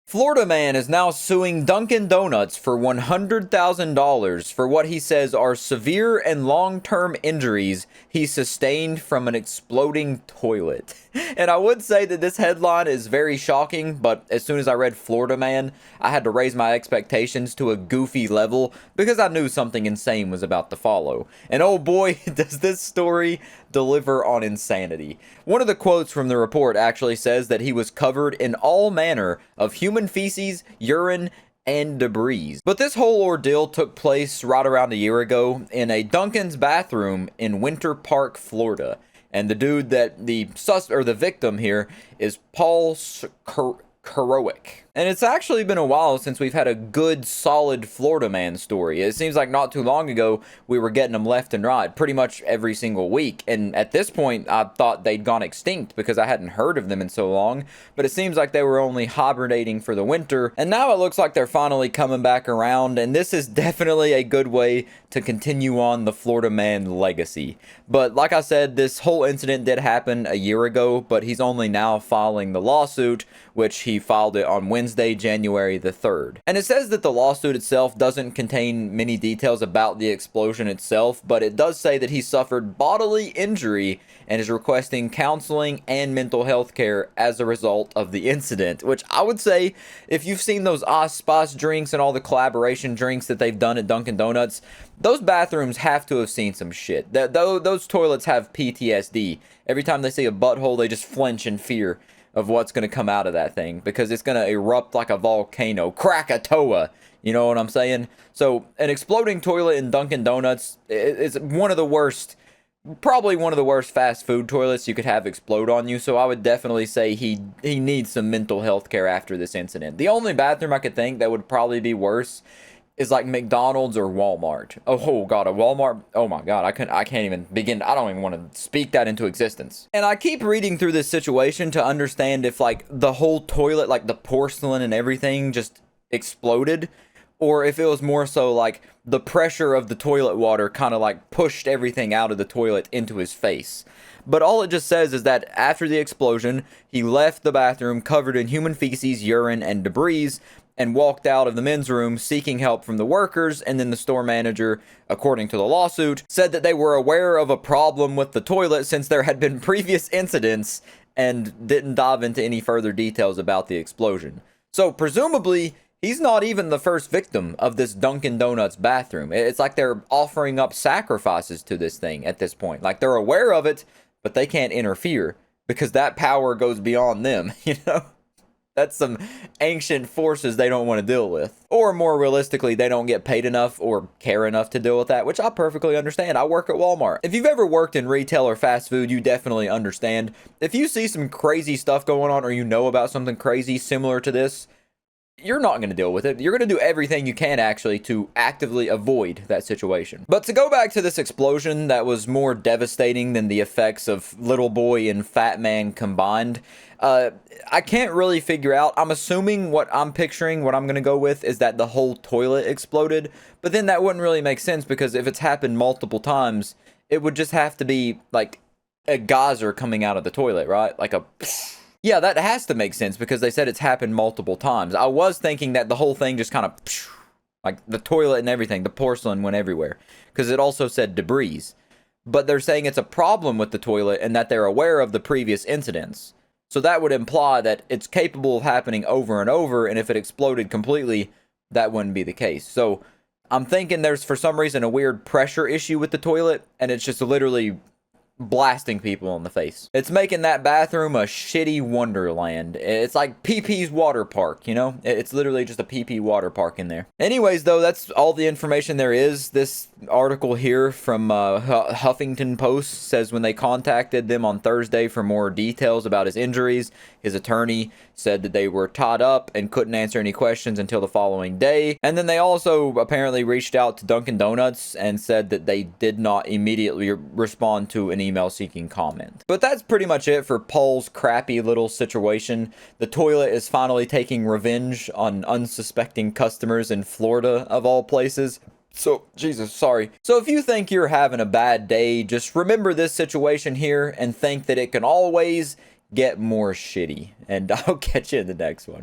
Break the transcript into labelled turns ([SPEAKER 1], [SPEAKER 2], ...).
[SPEAKER 1] Florida man is now suing Dunkin' Donuts for $100,000 for what he says are severe and long-term injuries he sustained from an exploding toilet. And I would say that this headline is very shocking, but as soon as I read Florida man, I had to raise my expectations to a goofy level because I knew something insane was about to follow. And oh boy, does this story deliver on insanity. One of the quotes from the report actually says that he was covered in all manner of human feces, urine, and debris. But this whole ordeal took place right around a year ago in a Dunkin's bathroom in Winter Park, Florida. And the dude that the victim here is Paul Karowick. And it's actually been a while since we've had a good, solid Florida man story. It seems like not too long ago, we were getting them left and right pretty much every single week. And at this point, I thought they'd gone extinct because I hadn't heard of them in so long. But it seems like they were only hibernating for the winter. And now it looks like they're finally coming back around. And this is definitely a good way to continue on the Florida man legacy. But like I said, this whole incident did happen a year ago, but he's only now filing the lawsuit, which he filed it on Wednesday, January the 3rd. And it says that the lawsuit itself doesn't contain many details about the explosion itself, but it does say that he suffered bodily injury and is requesting counseling and mental health care as a result of the incident, which I would say, if you've seen those Ice Spice drinks and all the collaboration drinks that they've done at Dunkin' Donuts, those bathrooms have to have seen some shit. Those toilets have PTSD. Every time they see a butthole, they just flinch in fear of what's going to come out of that thing because it's going to erupt like a volcano. Krakatoa, you know what I'm saying? So an exploding toilet in Dunkin' Donuts is one of the worst, probably one of the worst fast food toilets you could have explode on you. So I would definitely say he needs some mental health care after this incident. The only bathroom I could think that would probably be worse is like McDonald's or Walmart. Oh god, a Walmart. Oh my god, I can't even begin. I don't even want to speak that into existence. And I keep reading through this situation to understand if like the whole toilet, like the porcelain and everything just exploded, or if it was more so like the pressure of the toilet water kind of like pushed everything out of the toilet into his face. But all it just says is that after the explosion, he left the bathroom covered in human feces, urine, and debris, and walked out of the men's room seeking help from the workers. And then the store manager, according to the lawsuit, said that they were aware of a problem with the toilet since there had been previous incidents and didn't dive into any further details about the explosion. So presumably, he's not even the first victim of this Dunkin' Donuts bathroom. It's like they're offering up sacrifices to this thing at this point. Like they're aware of it, but they can't interfere because that power goes beyond them, you know? That's some ancient forces they don't want to deal with. Or more realistically, they don't get paid enough or care enough to deal with that, which I perfectly understand. I work at Walmart. If you've ever worked in retail or fast food, you definitely understand. If you see some crazy stuff going on or you know about something crazy similar to this, you're not going to deal with it. You're going to do everything you can actually to actively avoid that situation. But to go back to this explosion that was more devastating than the effects of Little Boy and Fat Man combined, I can't really figure out. I'm assuming what I'm picturing, what I'm going to go with, is that the whole toilet exploded. But then that wouldn't really make sense because if it's happened multiple times, it would just have to be like a geyser coming out of the toilet, right? Like a... Yeah, that has to make sense because they said it's happened multiple times. I was thinking that the whole thing just kind of, like the toilet and everything, the porcelain went everywhere. Because it also said debris. But they're saying it's a problem with the toilet and that they're aware of the previous incidents. So that would imply that it's capable of happening over and over, and if it exploded completely, that wouldn't be the case. So I'm thinking there's, for some reason, a weird pressure issue with the toilet, and it's just literally blasting people in the face. It's making that bathroom a shitty wonderland. It's like PP water park, you know? It's literally just a PP water park in there. Anyways, though, that's all the information there is. This article here from Huffington Post says when they contacted them on Thursday for more details about his injuries, his attorney said that they were tied up and couldn't answer any questions until the following day. And then they also apparently reached out to Dunkin' Donuts and said that they did not immediately respond to an email seeking comment. But that's pretty much it for Paul's crappy little situation. The toilet is finally taking revenge on unsuspecting customers in Florida, of all places. So, Jesus, sorry. So if you think you're having a bad day, just remember this situation here and think that it can always get more shitty. And I'll catch you in the next one.